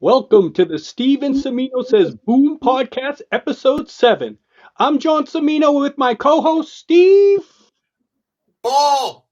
Welcome to the Steve Cimino Says Boom podcast, episode 7. I'm John Cimino with my co-host, Steve. Ball!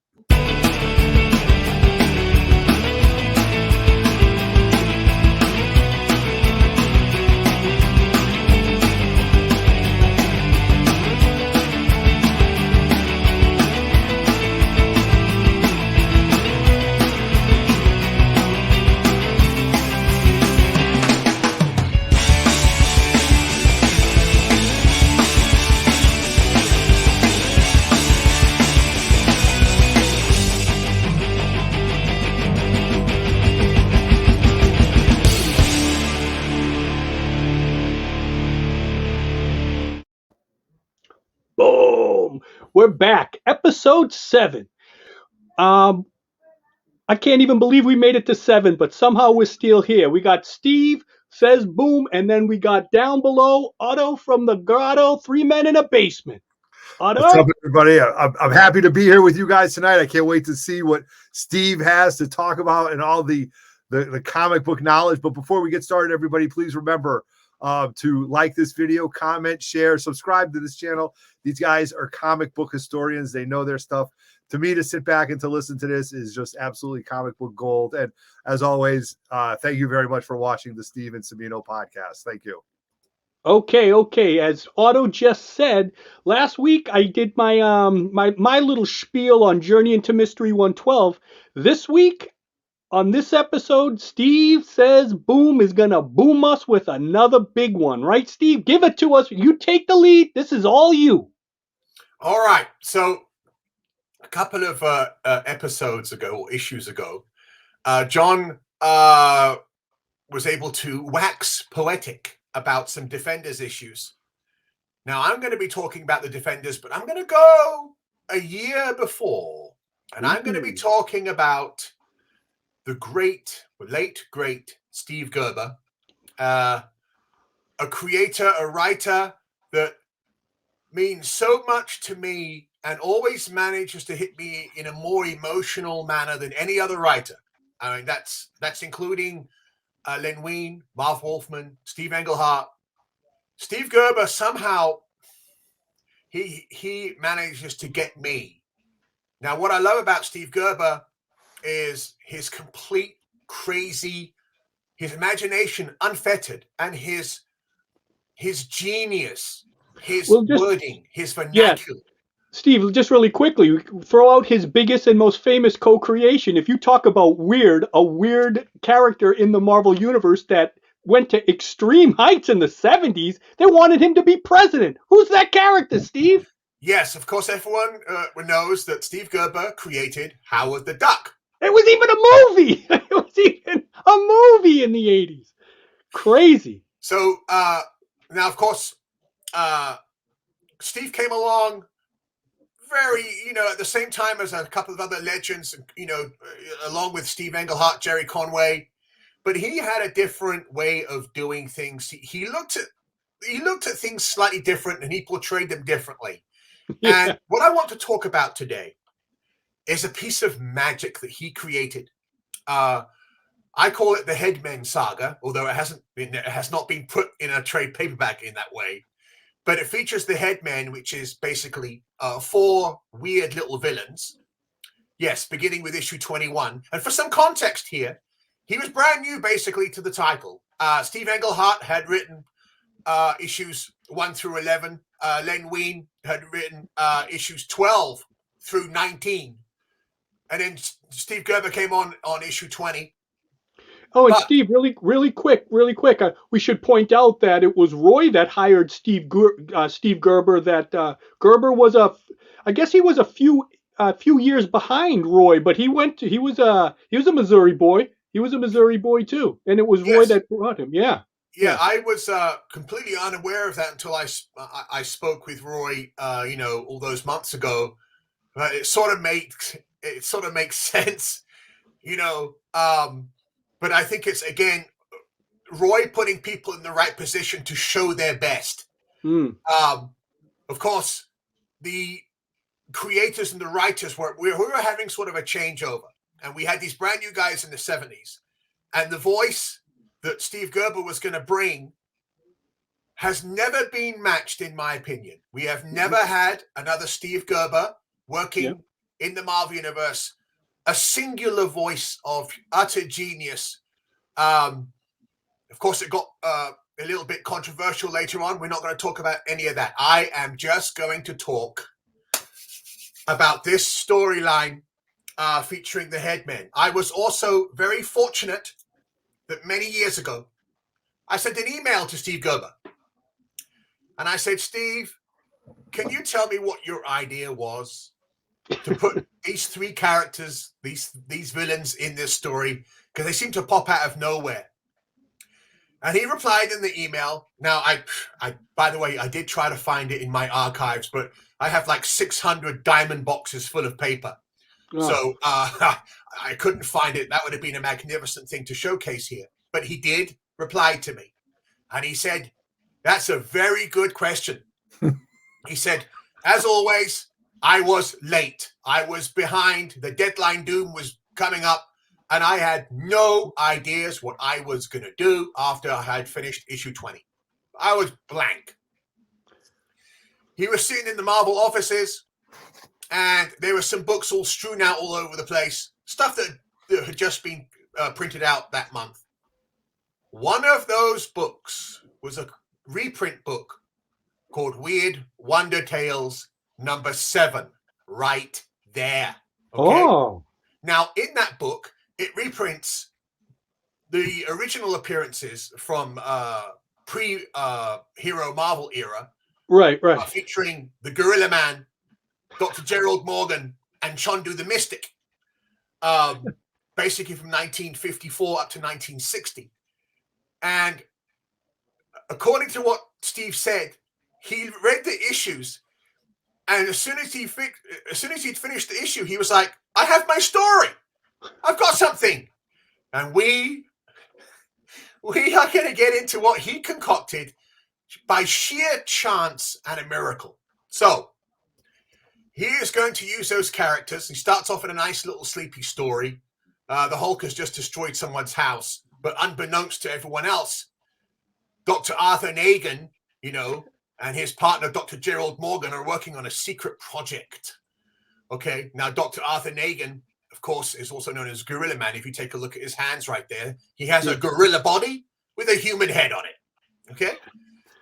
Boom! We're back, episode 7. I can't even believe we made it to 7, but somehow we're still here. We got Steve Says Boom, and then we got down below Otto from the grotto, 3 men in a basement. Otto? What's up, everybody? I'm happy to be here with you guys tonight. I can't wait to see what Steve has to talk about and all the comic book knowledge. But before we get started, everybody, please remember to like this video, comment, share, subscribe to this channel. These guys are comic book historians. They know their stuff. To me, to sit back and to listen to this is just absolutely comic book gold. And as always, thank you very much for watching the Steve Cimino podcast. Thank you. Okay. As Otto just said, last week I did my my little spiel on Journey into Mystery 112. This week, on this episode, Steve Says Boom is gonna boom us with another big one, right, Steve? Give it to us. You take the lead. This is all you. All right. So a couple of episodes ago, or issues ago, John was able to wax poetic about some Defenders issues. Now, I'm going to be talking about the Defenders, but I'm going to go a year before, and I'm going to be talking about the late, great Steve Gerber, a creator, a writer that means so much to me and always manages to hit me in a more emotional manner than any other writer. I mean, that's including Len Wein, Marv Wolfman, Steve Englehart. Steve Gerber, somehow, he manages to get me. Now, what I love about Steve Gerber is his complete crazy, his imagination unfettered, and his genius, his wording, his vernacular. Yeah. Steve, just really quickly, throw out his biggest and most famous co-creation. If you talk about a weird character in the Marvel Universe that went to extreme heights in the 70s, they wanted him to be president. Who's that character, Steve? Yes, of course, everyone knows that Steve Gerber created Howard the Duck. It was even a movie. It was even a movie in the 80s. Crazy. So now, of course, Steve came along very, at the same time as a couple of other legends, along with Steve Englehart, Jerry Conway, but he had a different way of doing things. He looked at things slightly different, and he portrayed them differently. Yeah. And what I want to talk about today is a piece of magic that he created. I call it the Head Men Saga, although it has not been put in a trade paperback in that way. But it features the Headmen, which is basically 4 weird little villains. Yes, beginning with issue 21. And for some context here, he was brand new basically to the title. Steve Englehart had written issues 1 through 11. Len Wein had written issues 12 through 19. And then Steve Gerber came on issue 20. Oh, and Steve, really quick, we should point out that it was Roy that hired Steve Gerber. That Gerber was I guess he was a few years behind Roy, but he was a Missouri boy. He was a Missouri boy too, and it was Roy that brought him. Yeah. I was completely unaware of that until I spoke with Roy, all those months ago. It sort of makes sense, But I think it's, again, Roy putting people in the right position to show their best. Of course, the creators and the writers we were having sort of a changeover. And we had these brand new guys in the 70s. And the voice that Steve Gerber was going to bring has never been matched, in my opinion. We have never had another Steve Gerber working in the Marvel Universe, a singular voice of utter genius. Of course, it got a little bit controversial later on. We're not going to talk about any of that. I am just going to talk about this storyline featuring the Headmen. I was also very fortunate that many years ago, I sent an email to Steve Gerber. And I said, Steve, can you tell me what your idea was to put these three characters, these villains in this story? Because they seem to pop out of nowhere. And he replied in the email. Now, I by the way, I did try to find it in my archives, but I have like 600 diamond boxes full of paper. Oh. So I couldn't find it. That would have been a magnificent thing to showcase here. But he did reply to me. And he said, that's a very good question. He said, as always, I was late. I was behind. The deadline doom was coming up. And I had no ideas what I was going to do after I had finished issue 20. I was blank. He was sitting in the Marvel offices, and there were some books all strewn out all over the place, stuff that had just been printed out that month. One of those books was a reprint book called Weird Wonder Tales number 7, right there. Okay? Oh. Now, in that book, it reprints the original appearances from pre-Hero Marvel era. Right. Featuring the Gorilla Man, Dr. Gerald Morgan, and Chondu the Mystic. Basically from 1954 up to 1960. And according to what Steve said, he read the issues, and as soon as he'd finished the issue, he was like, I have my story. I've got something. And we are going to get into what he concocted by sheer chance and a miracle. So he is going to use those characters. He starts off in a nice little sleepy story. The Hulk has just destroyed someone's house, but unbeknownst to everyone else, Dr. Arthur Nagin, and his partner, Dr. Gerald Morgan, are working on a secret project. Okay, now Dr. Arthur Nagin, of course, is also known as Gorilla Man. If you take a look at his hands right there, he has a gorilla body with a human head on it. Okay,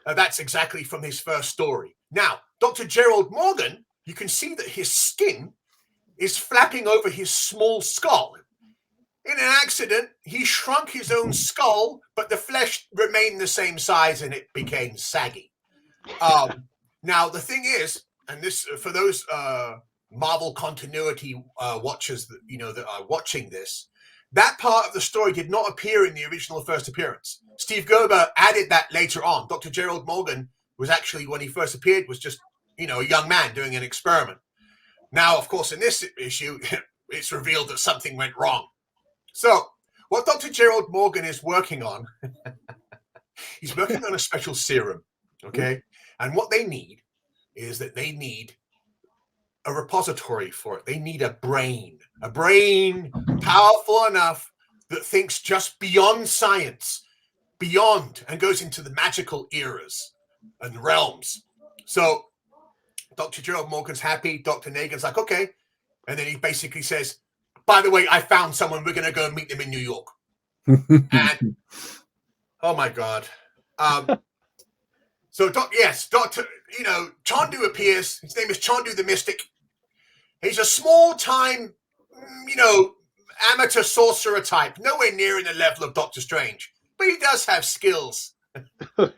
that's exactly from his first story. Now, Dr. Gerald Morgan, you can see that his skin is flapping over his small skull. In an accident, he shrunk his own skull, but the flesh remained the same size and it became saggy. Now, the thing is, and this for those Marvel continuity watchers that are watching this, that part of the story did not appear in the original first appearance. Steve Gerber added that later on. Dr. Gerald Morgan was actually, when he first appeared, was just a young man doing an experiment. Now, of course, in this issue, it's revealed that something went wrong. So, what Dr. Gerald Morgan is working on, he's working on a special serum, okay? And what they need is that they need a repository for it. They need a brain powerful enough that thinks just beyond science, and goes into the magical eras and realms. So, Dr. Gerald Morgan's happy. Dr. Nagin's like, okay. And then he basically says, by the way, I found someone. We're going to go and meet them in New York. And, oh, my God. So, Dr. Chondu appears. His name is Chondu the Mystic. He's a small-time, amateur sorcerer type. Nowhere near in the level of Doctor Strange. But he does have skills.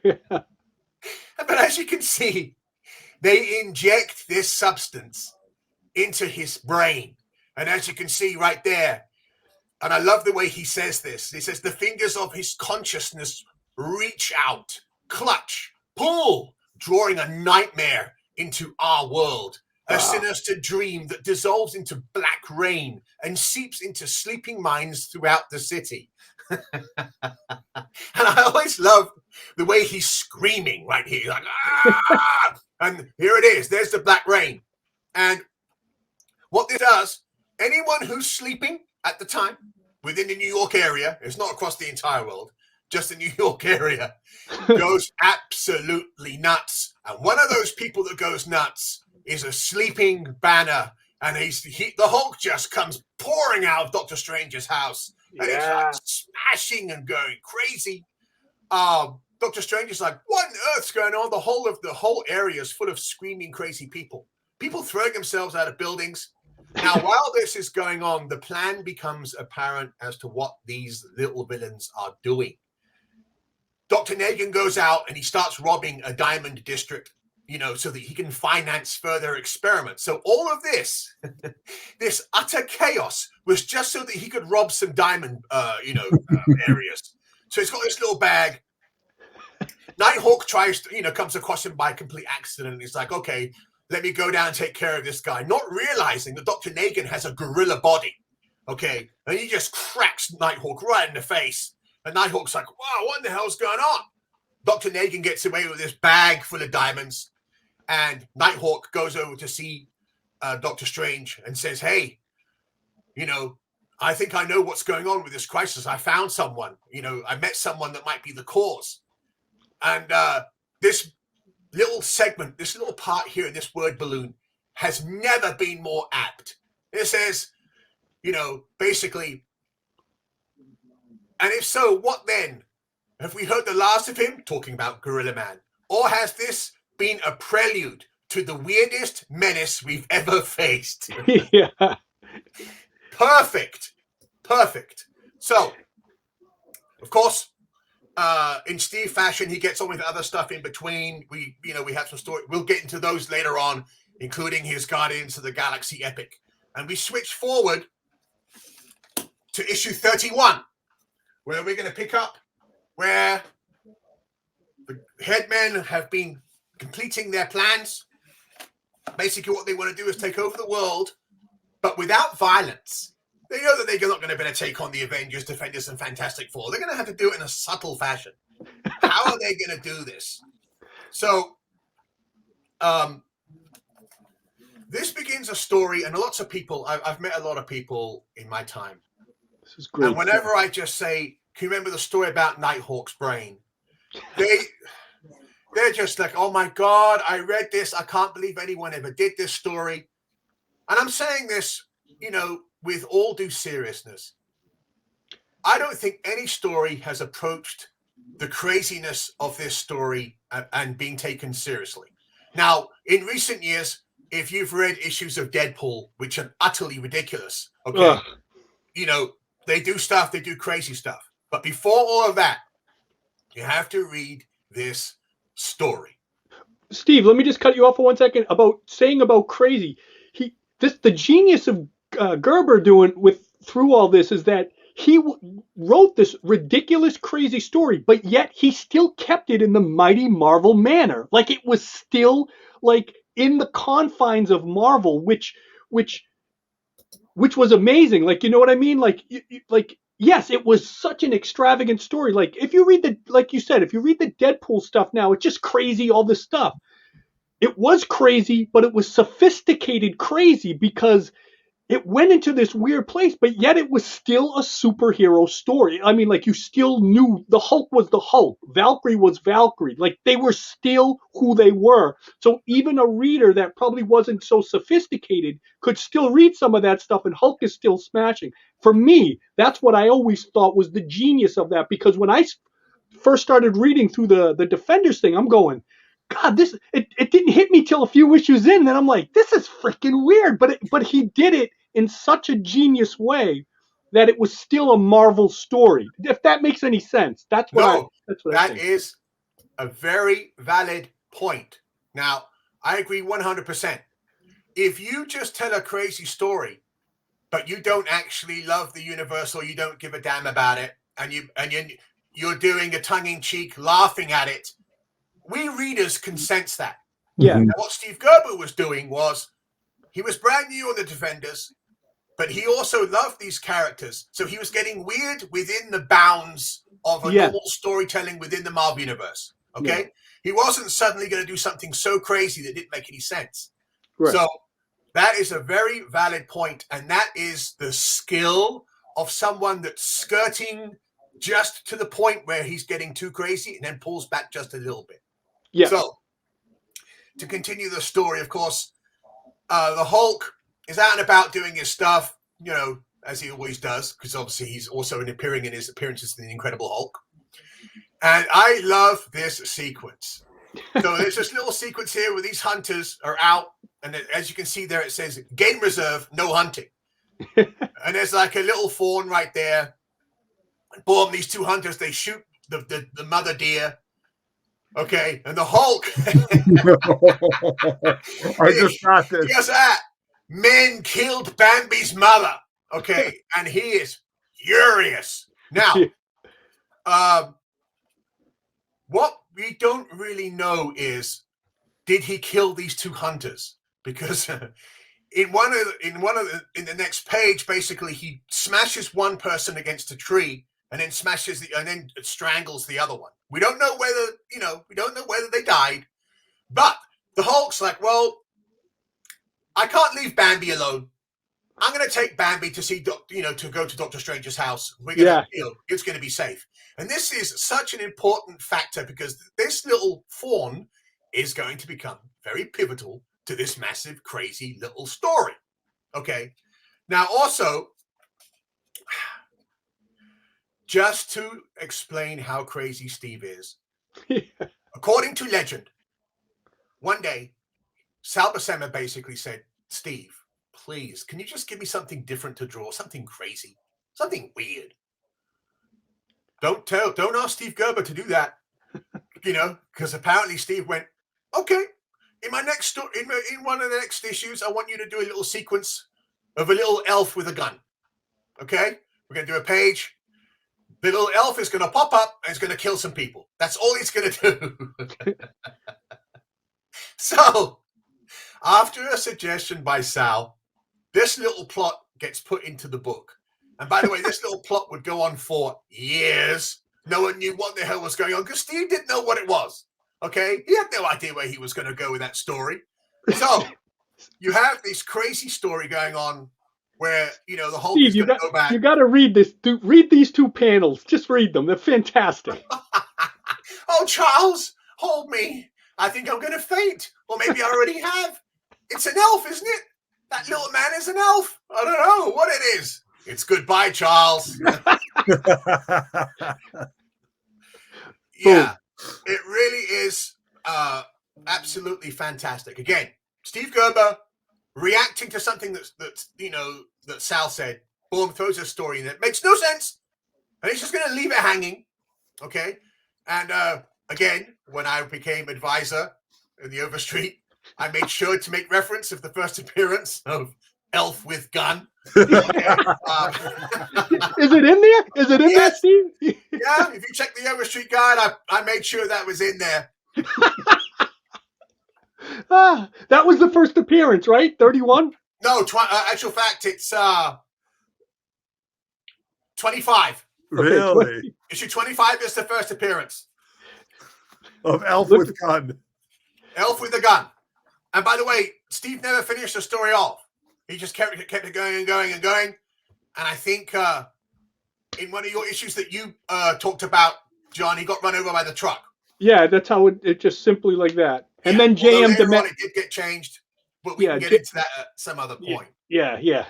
Yeah. But as you can see, they inject this substance into his brain. And as you can see right there, and I love the way he says this. He says, the fingers of his consciousness reach out, clutch, pull, drawing a nightmare into our world. A sinister dream that dissolves into black rain and seeps into sleeping minds throughout the city. And I always love the way he's screaming right here. Like, ah! And here it is. There's the black rain. And what this does, anyone who's sleeping at the time within the New York area, it's not across the entire world, just the New York area, goes absolutely nuts. And one of those people that goes nuts is a sleeping Banner. And the Hulk just comes pouring out of Doctor Strange's house. And it's like smashing and going crazy. Doctor Strange is like, what on earth's going on? The whole area is full of screaming crazy people. People throwing themselves out of buildings. Now, while this is going on, the plan becomes apparent as to what these little villains are doing. Dr. Negan goes out and he starts robbing a diamond district, so that he can finance further experiments. So all of this, this utter chaos was just so that he could rob some diamond, areas. So he's got this little bag. Nighthawk tries to, comes across him by complete accident. And he's like, okay, let me go down and take care of this guy. Not realizing that Dr. Negan has a gorilla body. Okay. And he just cracks Nighthawk right in the face. And Nighthawk's like, wow, what in the hell's going on? Dr. Negan gets away with this bag full of diamonds. And Nighthawk goes over to see Doctor Strange and says, hey, I think I know what's going on with this crisis. I found someone, I met someone that might be the cause. And this little segment, this little part here in this word balloon has never been more apt. It says, basically, and if so, what then? Have we heard the last of him? Talking about Gorilla Man. Or has this been a prelude to the weirdest menace we've ever faced? Yeah. Perfect. So, of course, in Steve fashion, he gets on with other stuff in between. We have some story. We'll get into those later on, including his Guardians of the Galaxy epic. And we switch forward to issue 31, where we're going to pick up where the Headmen have been completing their plans. Basically, what they want to do is take over the world, but without violence. They know that they're not going to be able to take on the Avengers, Defenders, and Fantastic Four. They're going to have to do it in a subtle fashion. How are they going to do this? So, this begins a story, and lots of people, I've met a lot of people in my time. This is great. And whenever I just say, can you remember the story about Nighthawk's brain? They're just like, oh my God, I read this. I can't believe anyone ever did this story. And I'm saying this, with all due seriousness. I don't think any story has approached the craziness of this story and being taken seriously. Now, in recent years, if you've read issues of Deadpool, which are utterly ridiculous, okay, they do stuff, they do crazy stuff. But before all of that, you have to read this story. Steve, let me just cut you off for 1 second about crazy. The genius of Gerber through all this is that he wrote this ridiculous, crazy story, but yet he still kept it in the Mighty Marvel manner. Like it was still like in the confines of Marvel, which was amazing. Like, you know what I mean? Like yes, it was such an extravagant story. Like if you read the Deadpool stuff now, it's just crazy, all this stuff. It was crazy, but it was sophisticated crazy because it went into this weird place, but yet it was still a superhero story. I mean, like you still knew the Hulk was the Hulk. Valkyrie was Valkyrie. Like they were still who they were. So even a reader that probably wasn't so sophisticated could still read some of that stuff and Hulk is still smashing. For me, that's what I always thought was the genius of that, because when I first started reading through the Defenders thing, I'm going, God, it didn't hit me till a few issues in. Then I'm like, this is freaking weird. But he did it in such a genius way that it was still a Marvel story. If that makes any sense, that's what I think. Is a very valid point. Now, I agree 100%. If you just tell a crazy story, but you don't actually love the universe or you don't give a damn about it, and you're doing a tongue-in-cheek laughing at it, we readers can sense that. Yeah. Now, what Steve Gerber was doing was he was brand new on the Defenders, but he also loved these characters. So he was getting weird within the bounds of a normal storytelling within the Marvel Universe. Okay? Yeah. He wasn't suddenly going to do something so crazy that didn't make any sense. Right. So that is a very valid point, and that is the skill of someone that's skirting just to the point where he's getting too crazy and then pulls back just a little bit. Yeah. So, to continue the story, of course, the Hulk is out and about doing his stuff, you know, as he always does, because obviously he's also appearing in his appearances in the Incredible Hulk. And I love this sequence. So there's this little sequence here where these hunters are out, and as you can see there, it says game reserve, no hunting. And there's like a little fawn right there. Boom, these two hunters, they shoot the mother deer. Okay, and the Hulk. I just got this. Guess that. Men killed Bambi's mother. Okay, and he is furious. Now, what we don't really know is, did he kill these two hunters? Because in the next page, basically he smashes one person against a tree and then strangles the other one. We don't know whether they died, but the Hulk's like, well, I can't leave Bambi alone. I'm going to take Bambi to see, to go to Doctor Strange's house. We're going to, it's going to be safe. And this is such an important factor because this little fawn is going to become very pivotal to this massive, crazy little story. Okay. Now, also, just to explain how crazy Steve is, according to legend, one day, Sal Buscema basically said, Steve, please, can you just give me something different to draw, something crazy, something weird? Don't ask Steve Gerber to do that, because apparently Steve went, okay, in my next story, in one of the next issues, I want you to do a little sequence of a little elf with a gun. Okay, we're going to do a page. The little elf is going to pop up and it's going to kill some people. That's all he's going to do. So, after a suggestion by Sal, this little plot gets put into the book. And by the way, this little plot would go on for years. No one knew what the hell was going on because Steve didn't know what it was. Okay? He had no idea where he was going to go with that story. So, you have this crazy story going on where, the Hulk is going to go back. You got to read this. Read these two panels. Just read them. They're fantastic. Oh, Charles, hold me. I think I'm going to faint. Or maybe I already have. It's an elf, isn't it? That little man is an elf. I don't know what it is. It's goodbye, Charles. Yeah, it really is absolutely fantastic. Again, Steve Gerber reacting to something that Sal said. Boom, throws a story in that makes no sense, and he's just going to leave it hanging. Okay, and again, when I became advisor in the Overstreet, I made sure to make reference of the first appearance of Elf with Gun. Okay. Is it in there? Is it in there, Steve? Yeah, if you check the Overstreet guide, I made sure that was in there. That was the first appearance, right? 31? No, actual fact, it's 25. Really? Issue 25 is the first appearance. Of Elf with Gun. Elf with the Gun. And by the way, Steve never finished the story off. He just kept it going and going and going. And I think in one of your issues that you talked about, John, he got run over by the truck. Yeah, that's how it just simply like that. And then JM Demet. It did get changed, but we can get into that at some other point. Yeah.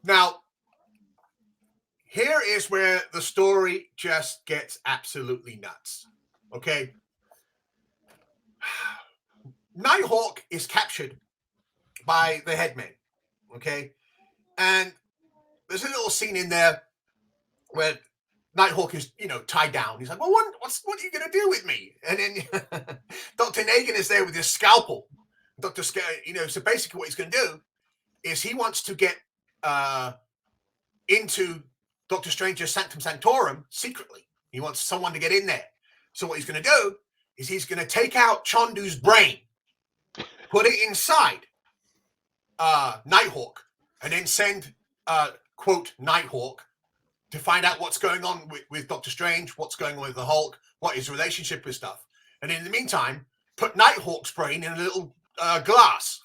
Now, here is where the story just gets absolutely nuts. Okay. Nighthawk is captured by the Headman. Okay. And there's a little scene in there where Nighthawk is, tied down. He's like, well, what are you going to do with me? And then Dr. Nagan is there with his scalpel. So basically what he's going to do is he wants to get into Doctor Strange's Sanctum Sanctorum secretly. He wants someone to get in there. So what he's going to do is he's going to take out Chondu's brain, put it inside Nighthawk, and then send, quote, Nighthawk to find out what's going on with Doctor Strange, what's going on with the Hulk, what his relationship with stuff. And in the meantime, put Nighthawk's brain in a little glass.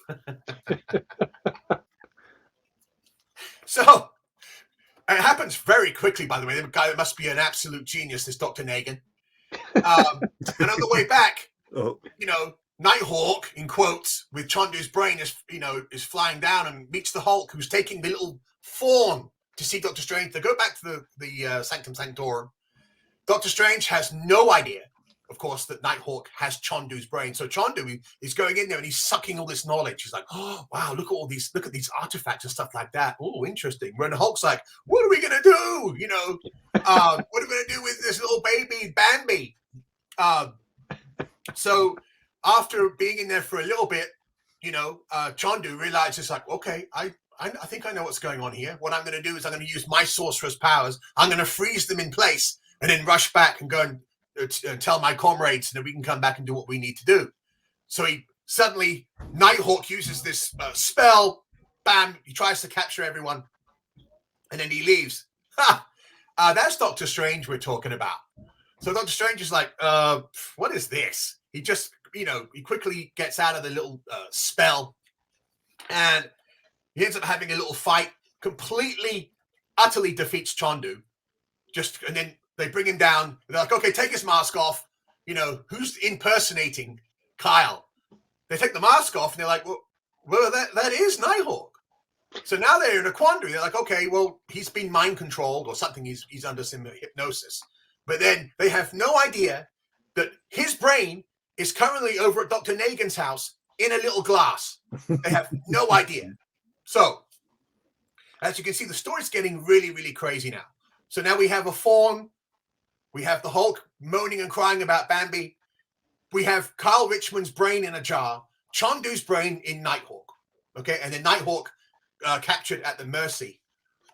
So it happens very quickly, by the way. The guy must be an absolute genius, this Dr. Nagan. And on the way back, Nighthawk, in quotes, with Chondu's brain is flying down and meets the Hulk, who's taking the little fawn to see Doctor Strange. They go back to the Sanctum Sanctorum. Doctor Strange has no idea, of course, that Nighthawk has Chondu's brain. So Chondu is going in there and he's sucking all this knowledge. He's like, oh, wow, look at these artifacts and stuff like that. Oh, interesting. When the Hulk's like, what are we going to do? What are we going to do with this little baby Bambi? So after being in there for a little bit, Chondu realizes like, okay, I think I know what's going on here. What I'm going to do is I'm going to use my sorcerer's powers. I'm going to freeze them in place and then rush back and go and tell my comrades that we can come back and do what we need to do. So Nighthawk uses this spell. Bam! He tries to capture everyone, and then he leaves. That's Doctor Strange we're talking about. So Doctor Strange is like, what is this? He just, he quickly gets out of the little spell, and he ends up having a little fight. Completely, utterly defeats Chondu. And then they bring him down. They're like, okay, take his mask off. Who's impersonating Kyle? They take the mask off, and they're like, well, that is Nighthawk. So now they're in a quandary. They're like, okay, well, he's been mind controlled or something. He's under some hypnosis. But then they have no idea that his brain is currently over at Dr. Nagan's house in a little glass. They have no idea. So, as you can see, the story's getting really, really crazy now. So now we have a fawn. We have the Hulk moaning and crying about Bambi. We have Kyle Richmond's brain in a jar. Chondu's brain in Nighthawk. Okay, and then Nighthawk captured at the mercy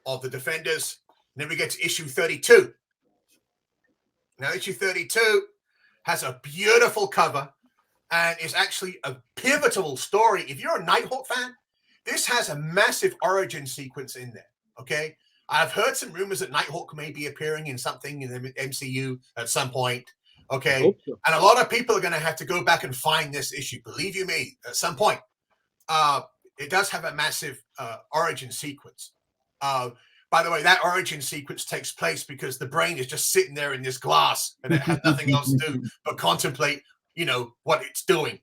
of the Defenders. And then we get to issue 32. Now, issue 32 has a beautiful cover and is actually a pivotal story. If you're a Nighthawk fan, this has a massive origin sequence in there, okay? I've heard some rumors that Nighthawk may be appearing in something in the MCU at some point, okay? So. And a lot of people are going to have to go back and find this issue. Believe you me, at some point. It does have a massive origin sequence. By the way, that origin sequence takes place because the brain is just sitting there in this glass and it has nothing else to do but contemplate, what it's doing.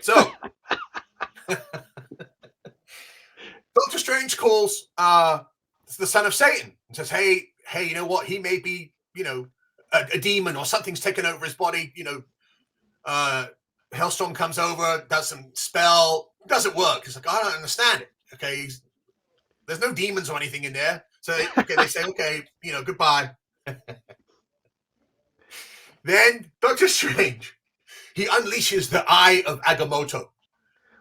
So, Doctor Strange calls the son of Satan and says, hey, you know what? He may be, a demon or something's taken over his body. Hellstorm comes over, does some spell, doesn't work. It's like, I don't understand it. Okay, there's no demons or anything in there. So they say, okay, goodbye. Then Doctor Strange, he unleashes the Eye of Agamotto.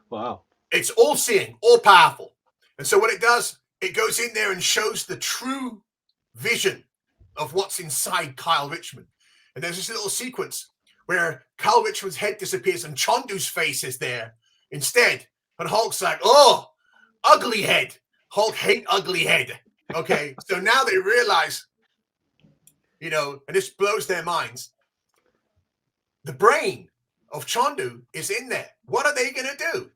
Wow. It's all-seeing, all-powerful. And so what it does, it goes in there and shows the true vision of what's inside Kyle Richmond. And there's this little sequence where Kyle Richmond's head disappears and Chondu's face is there instead. And Hulk's like, oh, ugly head. Hulk hate ugly head. Okay, so now they realize, and this blows their minds. The brain of Chondu is in there. What are they going to do?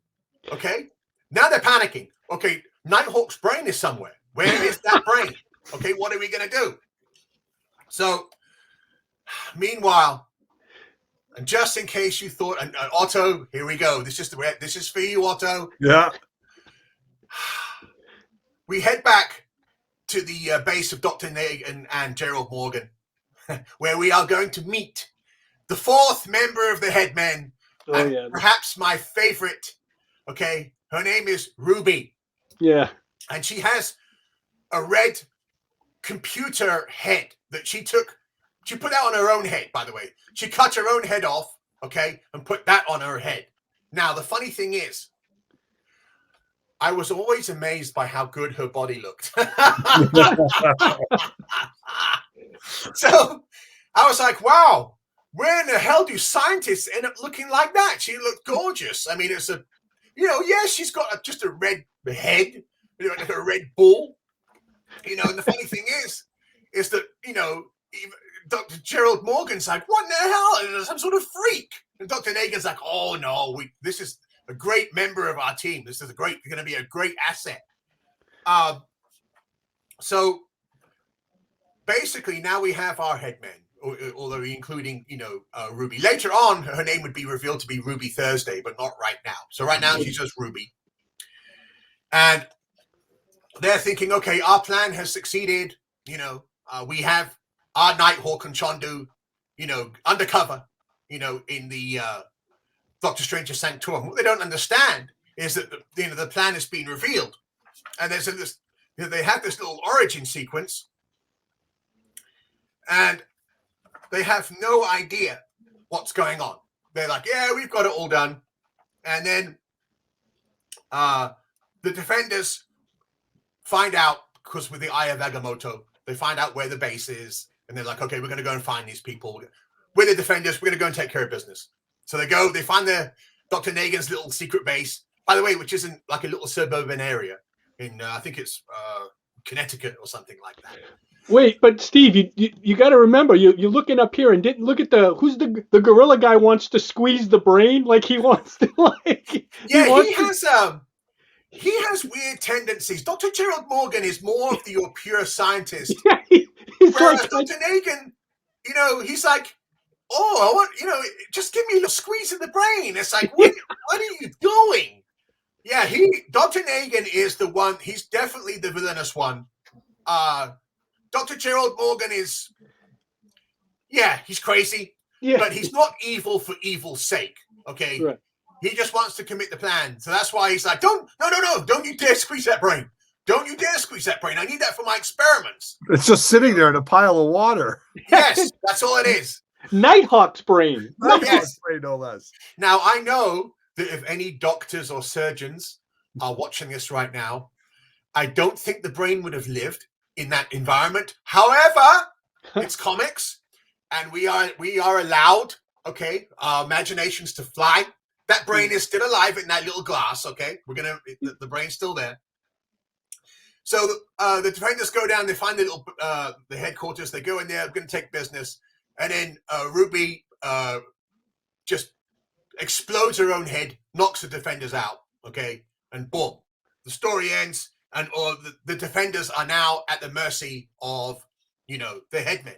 Okay, now they're panicking. Okay, Nighthawk's brain is somewhere. Where is that brain? Okay, what are we going to do? So, meanwhile, and just in case you thought, and Otto, here we go. This is for you, Otto. Yeah. We head back to the base of Dr. Nagan and Gerald Morgan, where we are going to meet the fourth member of the Headmen, perhaps my favorite. Okay, her name is Ruby. Yeah. And she has a red computer head that she put that on her own head, by the way. She cut her own head off, okay, and put that on her head. Now, the funny thing is, I was always amazed by how good her body looked. So I was like, wow, where in the hell do scientists end up looking like that? She looked gorgeous. I mean, it's she's got just a red head, like a red bull. And the funny thing is that, Dr. Gerald Morgan's like, what in the hell? Is some sort of freak? And Dr. Nagan's like, oh, no, this is a great member of our team. This is going to be a great asset. So basically, now we have our Headman, although including, Ruby. Later on, her name would be revealed to be Ruby Thursday, but not right now. So right now, she's just Ruby. And they're thinking, okay, our plan has succeeded. We have our Nighthawk and Chondu, undercover, in the Doctor Strange's Sanctorum. What they don't understand is that the plan has been revealed, and there's this. They have this little origin sequence, and they have no idea what's going on. They're like, yeah, we've got it all done. And then the defenders find out, because with the Eye of Agamotto, they find out where the base is. And they're like, okay, we're going to go and find these people. We're the defenders. We're going to go and take care of business. So they find Dr. Nagan's little secret base, by the way, which isn't like a little suburban area in, I think it's Connecticut or something like that. Wait, but Steve, you got to remember, you're looking up here and didn't look at who's the gorilla guy wants to squeeze the brain, like he wants to he has weird tendencies. Dr. Gerald Morgan is more of your pure scientist. Yeah, whereas like, Dr. Nagan, he's like, oh, I want, just give me a little squeeze in the brain. It's like, what are you doing? Yeah, Dr. Nagan is the one. He's definitely the villainous one. Dr. Gerald Morgan is, he's crazy, but he's not evil for evil's sake, okay? Right. He just wants to commit the plan. So that's why he's like, no, don't you dare squeeze that brain. Don't you dare squeeze that brain. I need that for my experiments. It's just sitting there in a pile of water. Yes, that's all it is. Nighthawk's brain. Nighthawk's brain, no less. Now, I know that if any doctors or surgeons are watching this right now, I don't think the brain would have lived in that environment. However, it's comics, and we are allowed, okay, our imaginations to fly. That brain is still alive in that little glass, okay? The brain's still there. So the defenders go down, they find the headquarters, they go in there, going to take business, and then Ruby just explodes her own head, knocks the defenders out, okay? And boom, the story ends. And the defenders are now at the mercy of, the Headmen,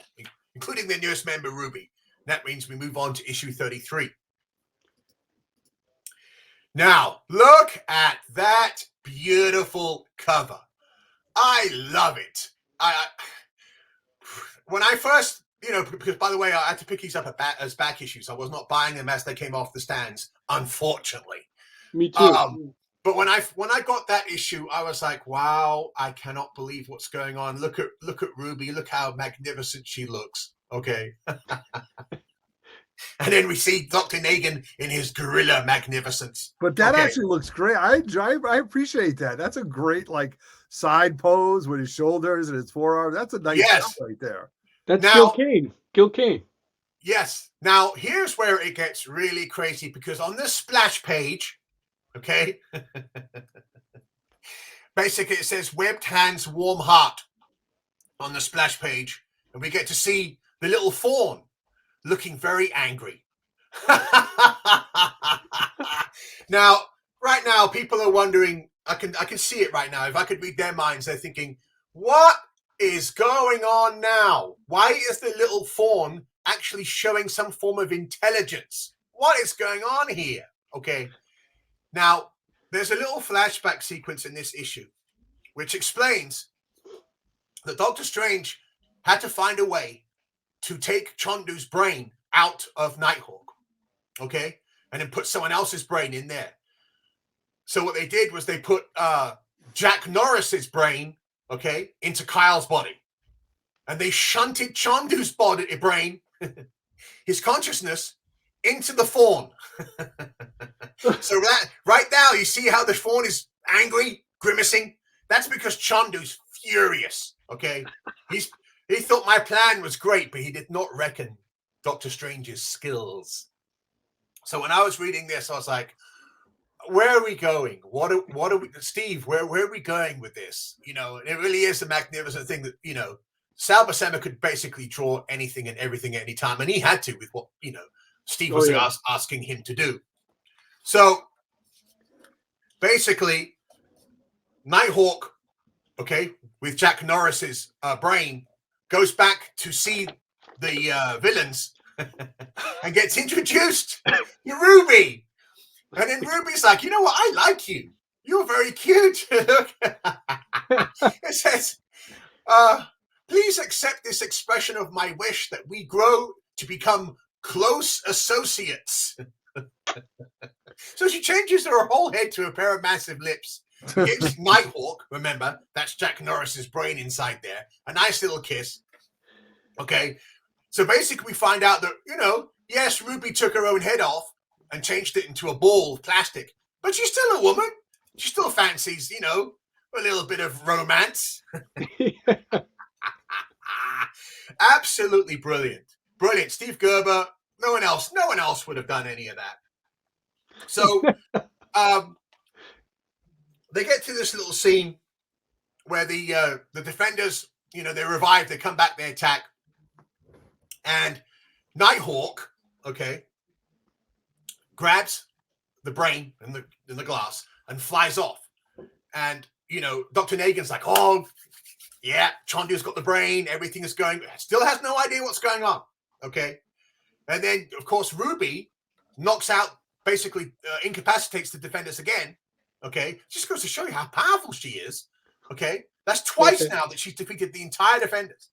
including their newest member, Ruby. That means we move on to issue 33. Now, look at that beautiful cover. I love it. When I first, because by the way, I had to pick these up as back issues. I was not buying them as they came off the stands, unfortunately. Me too. But when I got that issue, I was like, wow, I cannot believe what's going on. Look at Ruby. Look how magnificent she looks. Okay. And then we see Dr. Nagan in his gorilla magnificence. But that actually looks great. I appreciate that. That's a great side pose with his shoulders and his forearm. That's a nice shot right there. That's Gil Kane. Gil Kane. Yes. Now, here's where it gets really crazy, because on this splash page, okay, basically it says webbed hands, warm heart on the splash page, and we get to see the little fawn looking very angry. Now, right now, people are wondering, I can see it right now. If I could read their minds, they're thinking, what is going on now? Why is the little fawn actually showing some form of intelligence? What is going on here? Okay. Now, there's a little flashback sequence in this issue, which explains that Doctor Strange had to find a way to take Chondu's brain out of Nighthawk, okay, and then put someone else's brain in there. So what they did was they put Jack Norris's brain, okay, into Kyle's body, and they shunted Chondu's brain, his consciousness, into the fawn. So that right now, you see how the fawn is angry, grimacing? That's because Chondu's furious, okay? He thought my plan was great, but he did not reckon Doctor Strange's skills. So when I was reading this, I was like, where are we going? What are we, Steve, where are we going with this? It really is a magnificent thing that, Sal Buscema could basically draw anything and everything at any time. And he had to with what, Steve was asking him to do. So basically, Nighthawk okay, with Jack Norris's brain, goes back to see the villains and gets introduced to Ruby. And then Ruby's like, you know what? I like you. You're very cute. It says, please accept this expression of my wish that we grow to become close associates. So she changes her whole head to a pair of massive lips. Gives Nighthawk, remember, that's Jack Norris's brain inside there, a nice little kiss. Okay. So basically we find out that, you know, yes, Ruby took her own head off and changed it into a ball of plastic, but she's still a woman. She still fancies, you know, a little bit of romance. Absolutely brilliant. Brilliant. Steve Gerber, no one else would have done any of that. So they get to this little scene where the defenders, you know, they revive, they come back, they attack. And Nighthawk, okay, grabs the brain and the glass and flies off. And, you know, Dr. Nagin's like, oh, yeah, Chondu's got the brain. Everything is going, still has no idea what's going on. Okay. And then, of course, Ruby knocks out, basically incapacitates the defenders again. Okay. Just goes to show you how powerful she is. Okay. That's twice now that she's defeated the entire defenders.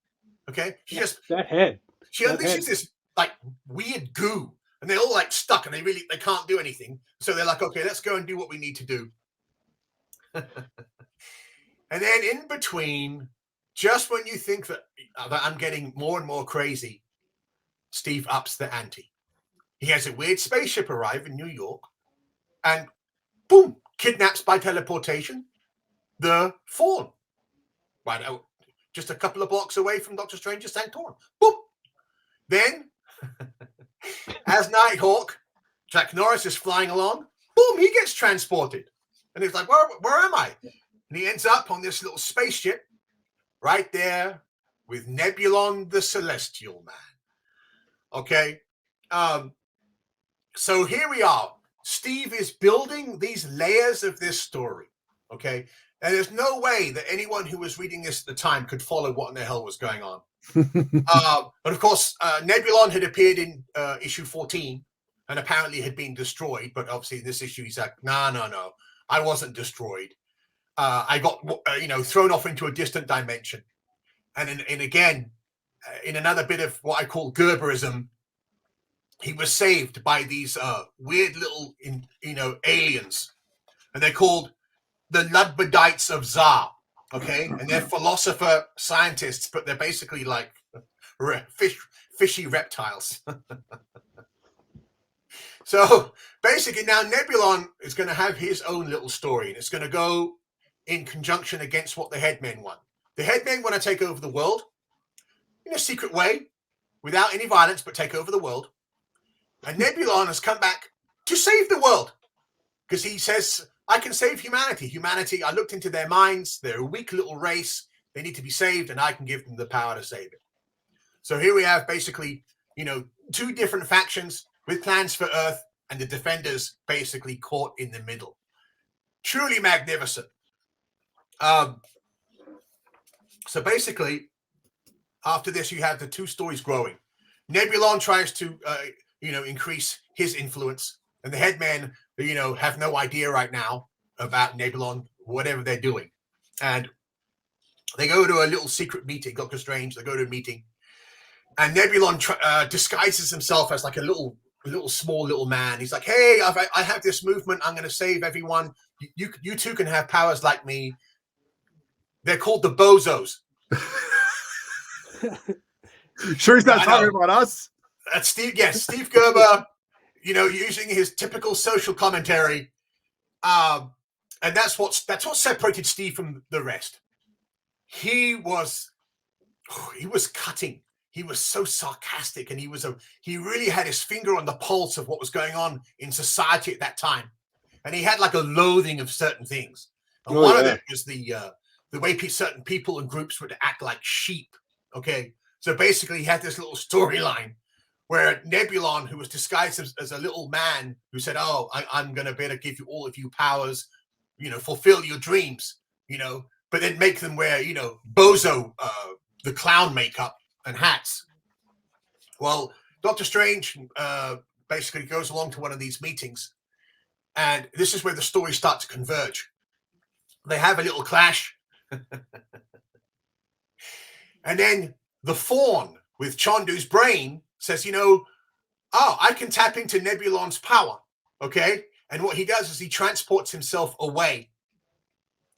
Okay. She just, that head. She unleashes this like weird goo, and they're all like stuck and they can't do anything. So they're like, okay, let's go and do what we need to do. And then in between, just when you think that I'm getting more and more crazy, Steve ups the ante. He has a weird spaceship arrive in New York and boom, kidnaps by teleportation the Fawn. Right out, just a couple of blocks away from Doctor Strange's Sanctorum. Boom. Then, as Nighthawk, Jack Norris is flying along. Boom, he gets transported. And he's like, where am I? And he ends up on this little spaceship right there with Nebulon the Celestial Man. Okay. So here we are. Steve is building these layers of this story. Okay. And there's no way that anyone who was reading this at the time could follow what in the hell was going on. But of course, Nebulon had appeared in issue 14 and apparently had been destroyed. But obviously, in this issue, he's like, no, I wasn't destroyed. I got, thrown off into a distant dimension. And again, in another bit of what I call Gerberism, he was saved by these weird little, aliens. And they're called the Ludbadites of Zar. Okay, and they're philosopher scientists, but they're basically like fishy reptiles. So basically now Nebulon is going to have his own little story, and it's going to go in conjunction against what the Headmen want. The Headmen want to take over the world in a secret way, without any violence, but take over the world. And Nebulon has come back to save the world because he says, I can save humanity. Humanity, I looked into their minds. They're a weak little race. They need to be saved, and I can give them the power to save it. So here we have basically, two different factions with plans for Earth, and the defenders basically caught in the middle. Truly magnificent. So basically, after this, you have the two stories growing. Nebulon tries to, increase his influence, and the Headmen, have no idea right now about Nebulon, whatever they're doing. And they go to a little secret meeting, Doctor Strange, they go to a meeting, and Nebulon disguises himself as like a small little man. He's like, hey, I have this movement. I'm going to save everyone. You two can have powers like me. They're called the Bozos. Sure he's not talking about us? That's Steve. Yes, Steve Gerber, using his typical social commentary. And that's what separated Steve from the rest. He was cutting. He was so sarcastic, and he really had his finger on the pulse of what was going on in society at that time. And he had like a loathing of certain things. And one of them was the way certain people and groups would act like sheep. Okay. So basically he had this little storyline where Nebulon, who was disguised as a little man who said, oh, I'm going to better give you all of you powers, fulfill your dreams, but then make them wear, you know, Bozo, the clown makeup and hats. Well, Doctor Strange basically goes along to one of these meetings, and this is where the stories start to converge. They have a little clash, and then the Fawn with Chondu's brain says, you know, oh, I can tap into Nebulon's power, okay? And what he does is he transports himself away.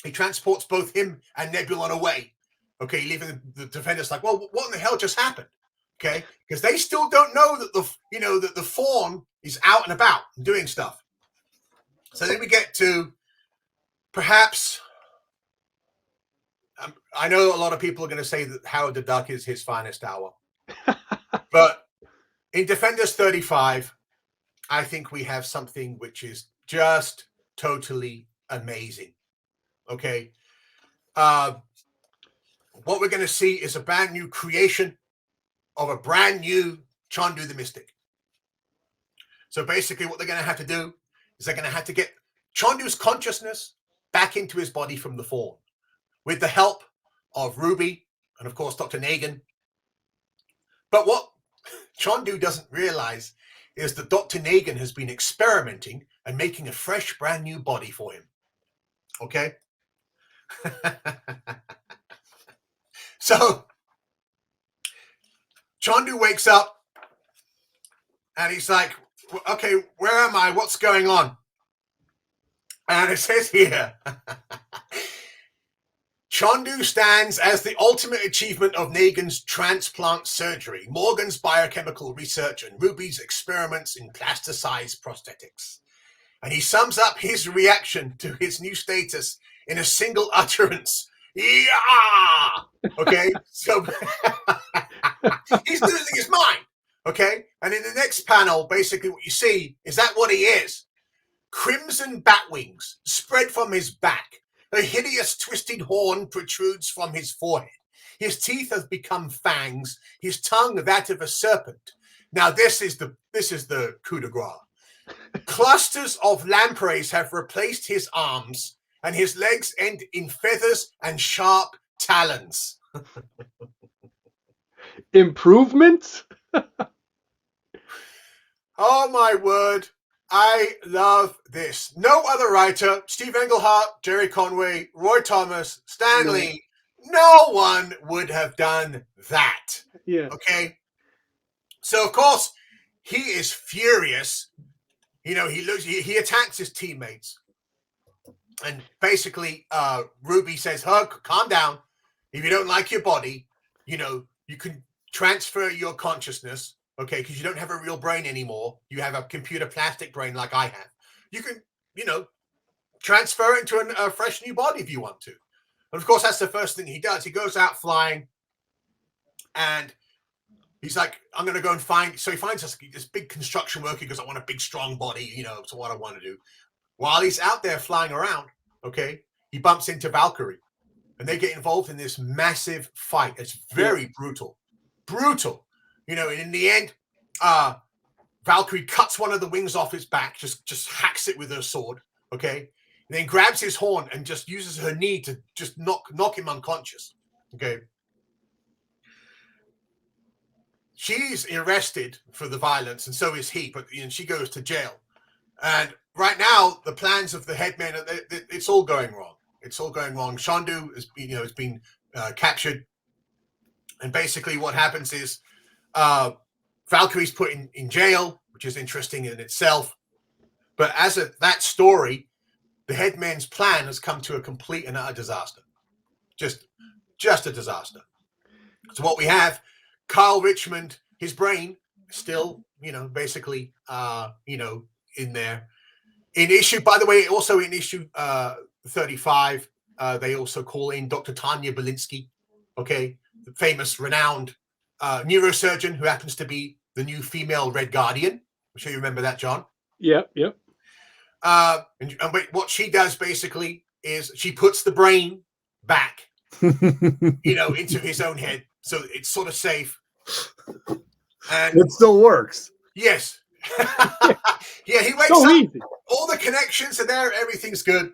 He transports both him and Nebulon away, okay, leaving the Defenders like, well, what in the hell just happened? Okay, because they still don't know that the Fawn is out and about and doing stuff. So then we get to perhaps, I know a lot of people are going to say that Howard the Duck is his finest hour, but in Defenders 35, I think we have something which is just totally amazing. Okay, what we're going to see is a brand new creation of a brand new Chondu the Mystic. So basically what they're going to have to do is they're going to have to get Chondu's consciousness back into his body from the Fawn with the help of Ruby and, of course, Dr. Nagan. But what Chondu doesn't realize is that Dr. Nagan has been experimenting and making a fresh, brand new body for him. Okay? So Chondu wakes up and he's like, okay, where am I? What's going on? And it says here, Chondu stands as the ultimate achievement of Negan's transplant surgery, Morgan's biochemical research, and Ruby's experiments in plasticized prosthetics. And he sums up his reaction to his new status in a single utterance. Yeah! Okay, so he's losing his mind. Okay, and in the next panel, basically what you see is that what he is. Crimson bat wings spread from his back. A hideous twisted horn protrudes from his forehead. His teeth have become fangs, his tongue that of a serpent. Now this is the coup de grace. Clusters of lampreys have replaced his arms, and his legs end in feathers and sharp talons. Improvements? Oh my word. I love this. No other writer, Steve Englehart, Jerry Conway, Roy Thomas, Stan Lee, no one would have done that. Yeah. Okay. So of course he is furious. You know, he attacks his teammates. And basically Ruby says, Hug, calm down. If you don't like your body, you know, you can transfer your consciousness. Okay, because you don't have a real brain anymore. You have a computer plastic brain like I have. You can, you know, transfer it into a fresh new body if you want to. And of course, that's the first thing he does. He goes out flying and he's like, I'm going to go and find. So he finds this big construction worker because I want a big, strong body, you know, so what I want to do. While he's out there flying around, okay, he bumps into Valkyrie and they get involved in this massive fight. It's very brutal. Brutal. You know, and in the end, Valkyrie cuts one of the wings off his back, just hacks it with her sword, okay? And then grabs his horn and just uses her knee to just knock him unconscious, okay? She's arrested for the violence, and so is he, but she goes to jail. And right now, the plans of the Headmen, it's all going wrong. It's all going wrong. Chondu has been captured, and basically what happens is Valkyrie's put in jail, which is interesting in itself. But as that story, the Headman's plan has come to a complete and utter disaster. Just a disaster. So what we have, Kyle Richmond, his brain still, basically, in there. In issue, by the way, also in issue 35, they also call in Dr. Tanya Belinsky, okay, the famous, renowned neurosurgeon who happens to be the new female Red Guardian. I'm sure you remember that, John. Yep. And what she does basically is she puts the brain back, into his own head, so it's sort of safe. And it still works. Yes. Yeah, he wakes so up. Easy. All the connections are there. Everything's good.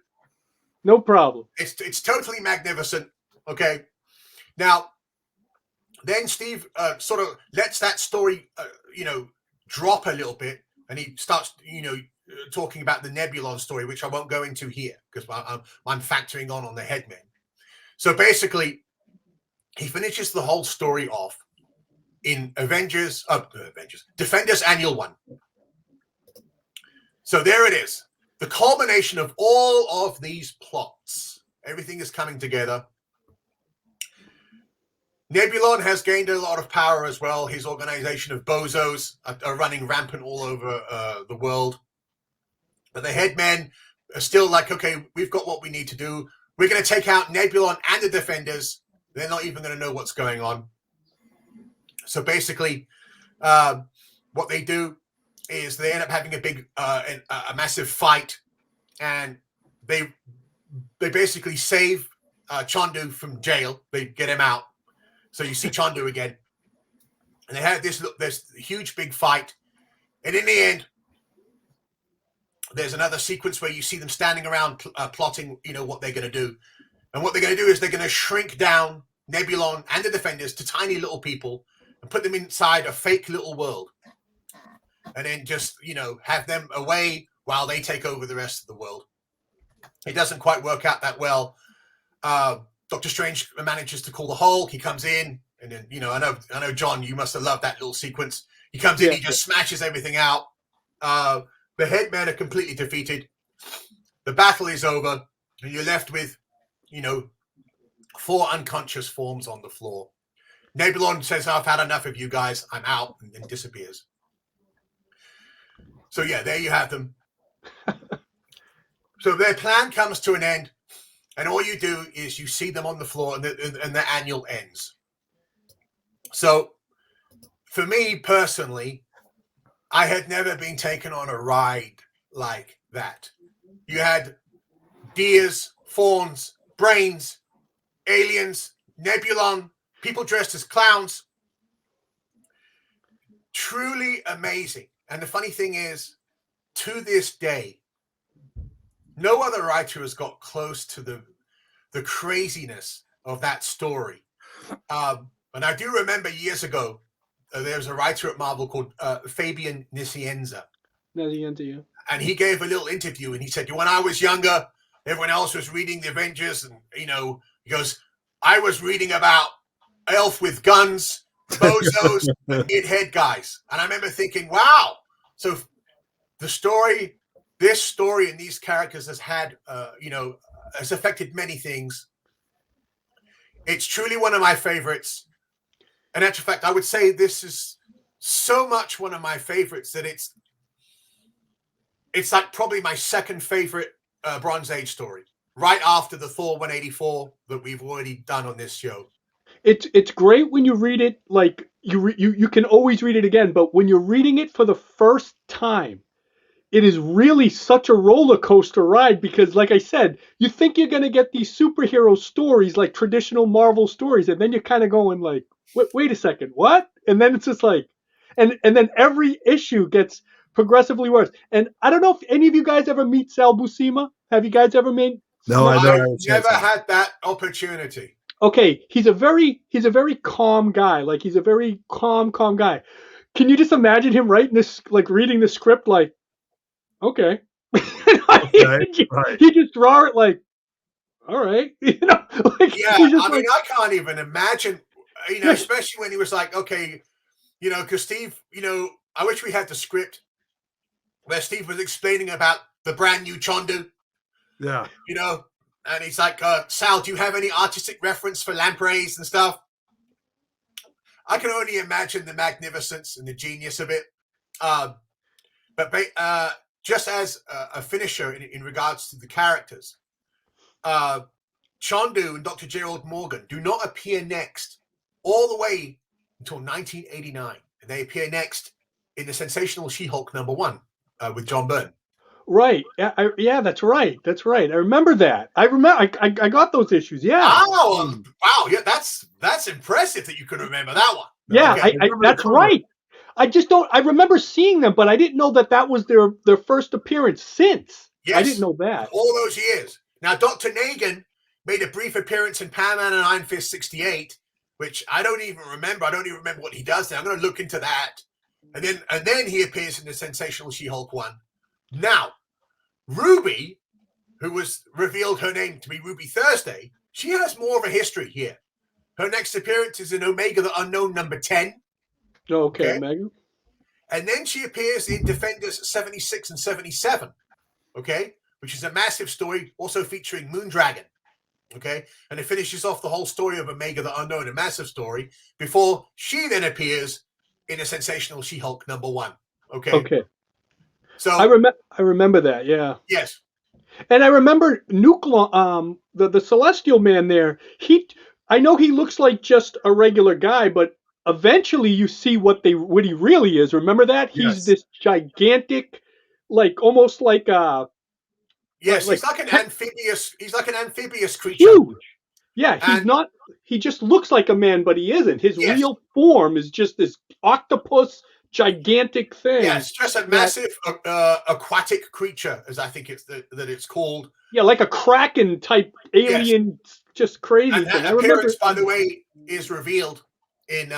No problem. It's totally magnificent. Okay. Now, then Steve sort of lets that story, drop a little bit, and he starts, talking about the Nebulon story, which I won't go into here because I'm factoring on the Headman. So basically, he finishes the whole story off in Defenders Annual 1. So there it is. The culmination of all of these plots. Everything is coming together. Nebulon has gained a lot of power as well. His organization of bozos are running rampant all over the world. But the Headmen are still like, okay, we've got what we need to do. We're going to take out Nebulon and the Defenders. They're not even going to know what's going on. So basically, what they do is they end up having a big, a massive fight, and they basically save Chandu from jail. They get him out. So you see Chandu again, and they have this huge big fight, and in the end, there's another sequence where you see them standing around plotting, what they're going to do, and what they're going to do is they're going to shrink down Nebulon and the Defenders to tiny little people and put them inside a fake little world, and then just have them away while they take over the rest of the world. It doesn't quite work out that well. Doctor Strange manages to call the Hulk. He comes in, and then I know John, you must have loved that little sequence. He comes in, he just smashes everything out. The Headmen are completely defeated. The battle is over, and you're left with, 4 unconscious forms on the floor. Nebulon says, "I've had enough of you guys. I'm out," and then disappears. So yeah, there you have them. So their plan comes to an end. And all you do is you see them on the floor, and the annual ends. So for me personally, I had never been taken on a ride like that. You had deers, fawns, brains, aliens, Nebulon, people dressed as clowns. Truly amazing. And the funny thing is, to this day, no other writer has got close to the craziness of that story. And I do remember years ago, there was a writer at Marvel called Fabian Nicienza. Yeah. And he gave a little interview, and he said, when I was younger, everyone else was reading the Avengers, and, he goes, I was reading about elf with guns, bozos, and big head guys. And I remember thinking, wow. So this story and these characters has had, has affected many things. It's truly one of my favorites. And in actual fact, I would say this is so much one of my favorites that it's like probably my second favorite Bronze Age story, right after the Thor 184 that we've already done on this show. It's great when you read it, like you can always read it again, but when you're reading it for the first time, it is really such a roller coaster ride because, like I said, you think you're going to get these superhero stories like traditional Marvel stories, and then you're kind of going like, wait a second, what? And then it's just like, and then every issue gets progressively worse. And I don't know if any of you guys ever meet Sal Buscema. Have you guys ever met? No, I've never had that opportunity. Okay, he's a very calm guy. Like he's a very calm guy. Can you just imagine him writing this, like reading the script, like, okay. He just draw it like, all right. Like, yeah, I can't even imagine, especially when he was like, okay, because Steve, I wish we had the script where Steve was explaining about the brand new Chandu. Yeah. And he's like, Sal, do you have any artistic reference for lampreys and stuff? I can only imagine the magnificence and the genius of it. But just as a finisher in regards to the characters, Chandu and Dr. Gerald Morgan do not appear next all the way until 1989. And they appear next in the sensational She-Hulk #1 with John Byrne. Right. Yeah, that's right. That's right. I remember that. I got those issues. Yeah. Oh, wow. Yeah, that's impressive that you could remember that one. Yeah, okay. That's right. I just don't. I remember seeing them, but I didn't know that was their first appearance since. Yes, I didn't know that. All those years. Now, Dr. Nagin made a brief appearance in Power Man and Iron Fist 68, which I don't even remember. I don't even remember what he does now. I'm going to look into that. And then he appears in the Sensational She-Hulk one. Now, Ruby, who was revealed her name to be Ruby Thursday, she has more of a history here. Her next appearance is in Omega the Unknown number 10. Okay, Omega. And then she appears in Defenders 76 and 77, okay, which is a massive story, also featuring Moondragon, okay? And it finishes off the whole story of Omega the Unknown, a massive story, before she then appears in a Sensational She-Hulk number 1, okay? Okay. So I remember that, yeah. Yes. And I remember the Celestial Man there. I know he looks like just a regular guy, but eventually you see what he really is. Remember that? Yes. He's this gigantic, almost like a Yes, he's like an amphibious creature. Huge. Yeah, he just looks like a man, but he isn't. His real form is just this octopus gigantic thing. Yes, just a massive aquatic creature, as I think it's called. Yeah, like a Kraken type alien, just crazy and thing. That appearance, by the way, is revealed in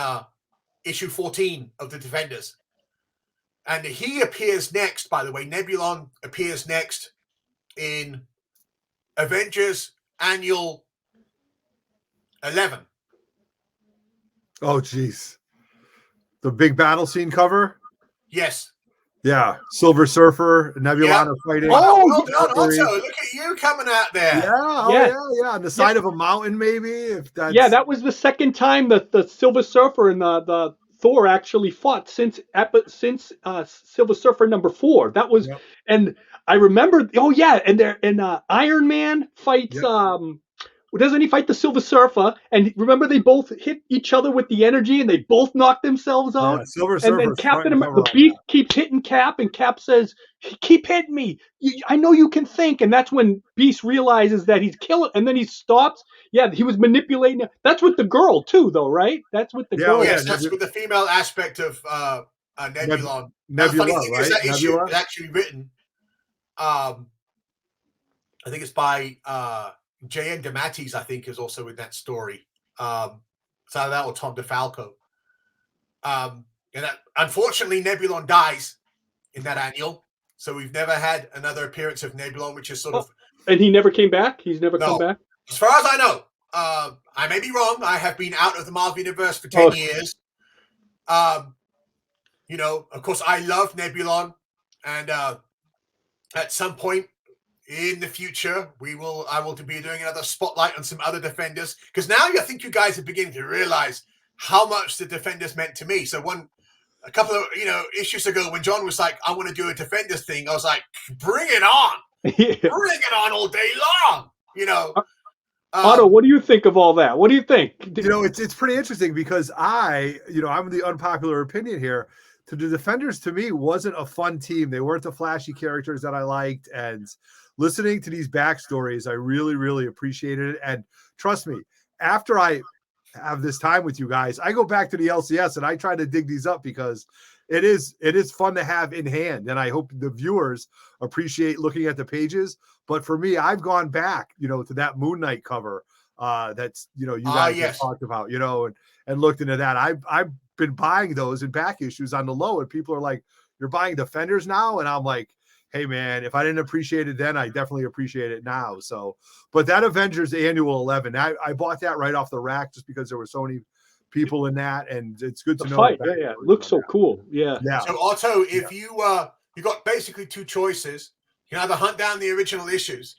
issue 14 of the Defenders. And he appears next, by the way. Nebulon appears next in Avengers Annual 11. Oh, geez. The big battle scene cover? Yes. Yeah. Silver Surfer, Nebulon are fighting. Oh, well done, Otto. Look at you coming out there. Yeah. On the side of a mountain, maybe. If that's... Yeah, that was the second time that the Silver Surfer and the Thor actually fought since Silver Surfer number 4. That was, and I remember. Oh yeah, and Iron Man fights. Doesn't he fight the Silver Surfer? And remember, they both hit each other with the energy, and they both knock themselves out. Yeah, Silver Surfer. And then Captain America, the Beast keeps hitting Cap, and Cap says, "Keep hitting me. I know you can think." And that's when Beast realizes that he's killing, and then he stops. Yeah, he was manipulating. That's with the girl too, though, right? That's with the girl. Yes, that's with the female aspect of Nebulon. Nebula, the funny thing right? is that Nebula? issue is actually written. I think it's by J.N. DeMatteis, I think, is also in that story. So that or Tom DeFalco. Unfortunately, Nebulon dies in that annual. So we've never had another appearance of Nebulon, which is sort of... And he never came back? He's never come back? As far as I know. I may be wrong. I have been out of the Marvel Universe for 10 years. Of course, I love Nebulon. And at some point, in the future, I will be doing another spotlight on some other Defenders, because now I think you guys are beginning to realize how much the Defenders meant to me. So a couple of issues ago, when John was like, "I want to do a Defenders thing," I was like, "Bring it on, bring it on all day long." Otto, what do you think of all that? What do you think? It's pretty interesting because I'm the unpopular opinion here. The Defenders, to me, wasn't a fun team. They weren't the flashy characters that I liked, and listening to these backstories, I really, really appreciated it. And trust me, after I have this time with you guys, I go back to the LCS and I try to dig these up because it is fun to have in hand. And I hope the viewers appreciate looking at the pages. But for me, I've gone back, to that Moon Knight cover that's, you guys have talked about, and looked into that. I've been buying those in back issues on the low, and people are like, "You're buying Defenders now?" And I'm like, hey man, if I didn't appreciate it then, I definitely appreciate it now. So, but that Avengers Annual 11, I bought that right off the rack just because there were so many people in that, and it's good to know. Fight. Yeah, it looks so cool. Yeah. So Otto, if you got basically two choices, you can either hunt down the original issues,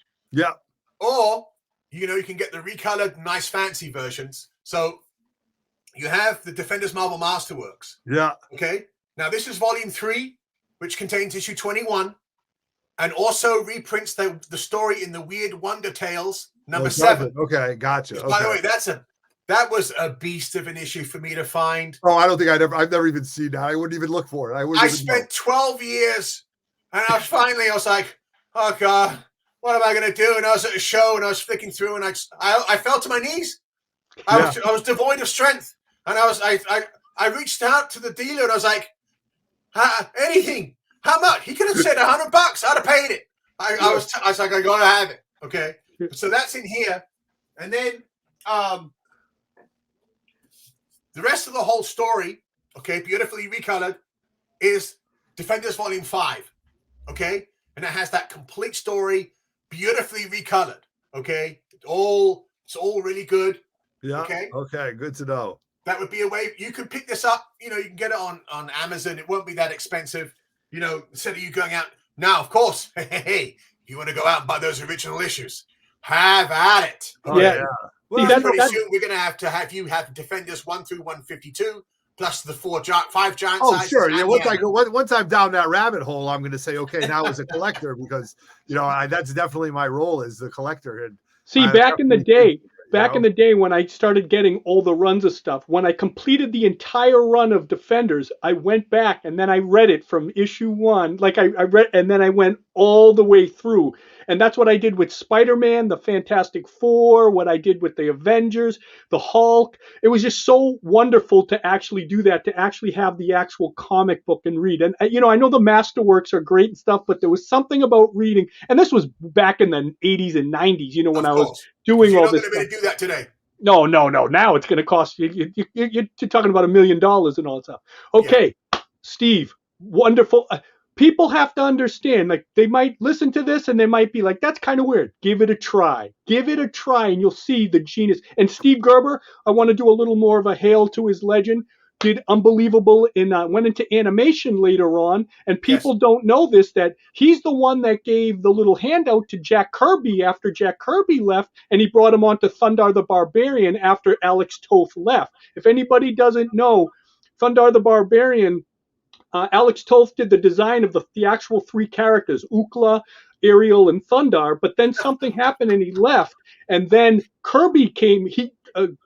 or you can get the recolored, nice, fancy versions. So you have the Defenders Marvel Masterworks. Yeah. Okay. Now this is Volume 3, which contains issue 21. And also reprints the story in the Weird Wonder Tales number 7. Okay, gotcha. By the way, that was a beast of an issue for me to find. Oh, I don't think I've never even seen that. I wouldn't even look for it. I spent 12 years, and I was like, oh God, what am I going to do? And I was at a show, and I was flicking through, and I fell to my knees. I was devoid of strength, and I reached out to the dealer, and I was like, anything. How much? He could have said $100. I'd have paid it. I was like, I gotta have it. Okay. So that's in here. And then the rest of the whole story, okay, beautifully recolored, is Defenders Volume 5, okay? And it has that complete story, beautifully recolored, okay? It's all really good. Yeah. Okay. Okay. Good to know. That would be a way you could pick this up. You know, you can get it on Amazon. It won't be that expensive. You know, instead of you going out now, of course. Hey, you want to go out and buy those original issues? Have at it. Oh, Yeah. Well, See, Pretty soon we're going to have you have Defenders 1 through 152 plus the 5 giant oh, sizes. sure. Yeah. Once I'm down that rabbit hole, I'm going to say, okay, now as a collector, because that's definitely my role as the collector. And see, back in the day when I started getting all the runs of stuff, when I completed the entire run of Defenders, I went back and then I read it from issue 1. Like I read, and then I went all the way through. And that's what I did with Spider-Man, the Fantastic Four, what I did with the Avengers, the Hulk. It was just so wonderful to actually do that, to actually have the actual comic book and read. And, I know the Masterworks are great and stuff, but there was something about reading. And this was back in the 80s and 90s, when I was doing all this stuff. You're not going to do that today. No. Now it's going to cost you. You're talking about $1 million and all that stuff. Okay, yeah. Steve, wonderful. People have to understand, like, they might listen to this and they might be like, that's kind of weird. Give it a try. Give it a try and you'll see the genius. And Steve Gerber, I want to do a little more of a hail to his legend. Did unbelievable went into animation later on. And people don't know this, that he's the one that gave the little handout to Jack Kirby after Jack Kirby left. And he brought him on to Thundarr the Barbarian after Alex Toth left. If anybody doesn't know, Thundarr the Barbarian, Alex Toth did the design of the actual 3 characters, Ukla, Ariel, and Thundarr, but then something happened and he left. And then Kirby came,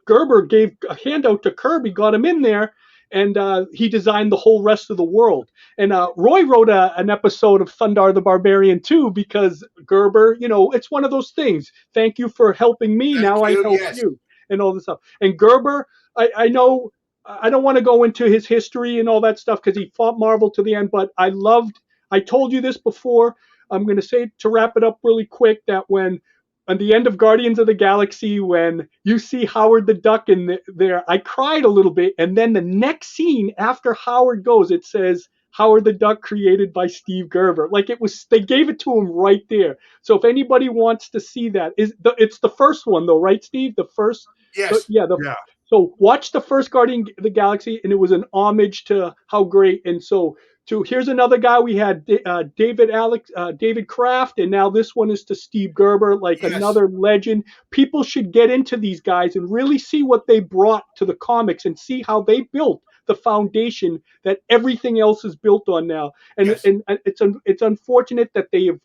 Gerber gave a handout to Kirby, got him in there, and he designed the whole rest of the world. And Roy wrote an episode of Thundarr the Barbarian too, because Gerber, it's one of those things. Thank you for helping me, now I help you, and all this stuff. And Gerber, I know, I don't want to go into his history and all that stuff because he fought Marvel to the end, but I told you this before. I'm going to say, to wrap it up really quick, that when at the end of Guardians of the Galaxy, when you see Howard the Duck in there, I cried a little bit. And then the next scene after Howard goes, it says, Howard the Duck created by Steve Gerber. Like, they gave it to him right there. So if anybody wants to see that, it's the first one though, right, Steve? The first? Yes. Yeah. So watch the first Guardian of the Galaxy, and it was an homage to how great. And so, here's another guy. We had David Kraft, and now this one is to Steve Gerber, like another legend. People should get into these guys and really see what they brought to the comics and see how they built the foundation that everything else is built on now. And it's unfortunate that they've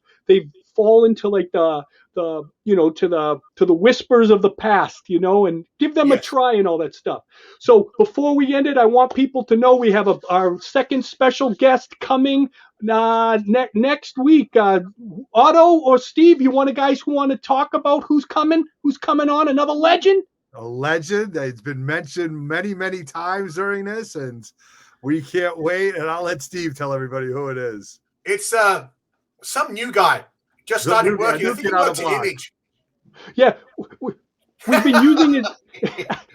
fallen to like to the whispers of the past, and give them a try and all that stuff. So before we end it, I want people to know we have our second special guest coming next week. Otto or Steve, you want guys who want to talk about who's coming on, another legend? A legend. It's been mentioned many, many times during this, and we can't wait. And I'll let Steve tell everybody who it is. It's some new guy. Just started working. I think he works at Image. Yeah,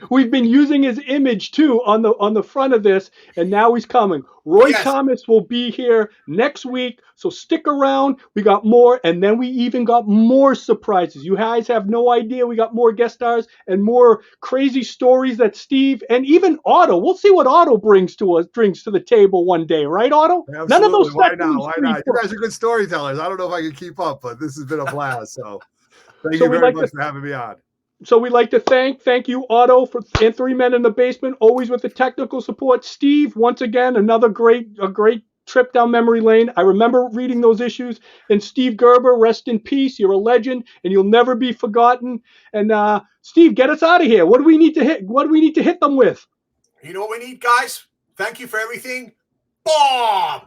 we've been using his image too on the front of this, and now he's coming. Roy Thomas will be here next week, so stick around. We got more, and then we even got more surprises. You guys have no idea. We got more guest stars and more crazy stories that Steve and even Otto. We'll see what Otto brings to the table one day, right, Otto? Absolutely. None of those. Why not? You guys are good storytellers. I don't know if I can keep up, but this has been a blast. So thank you very much for having me on. So we'd like to thank you, Otto, and 3 Men in the Basement, always with the technical support. Steve, once again, a great trip down memory lane. I remember reading those issues. And Steve Gerber, rest in peace. You're a legend, and you'll never be forgotten. And Steve, get us out of here. What do we need to hit? What do we need to hit them with? You know what we need, guys? Thank you for everything. Bomb!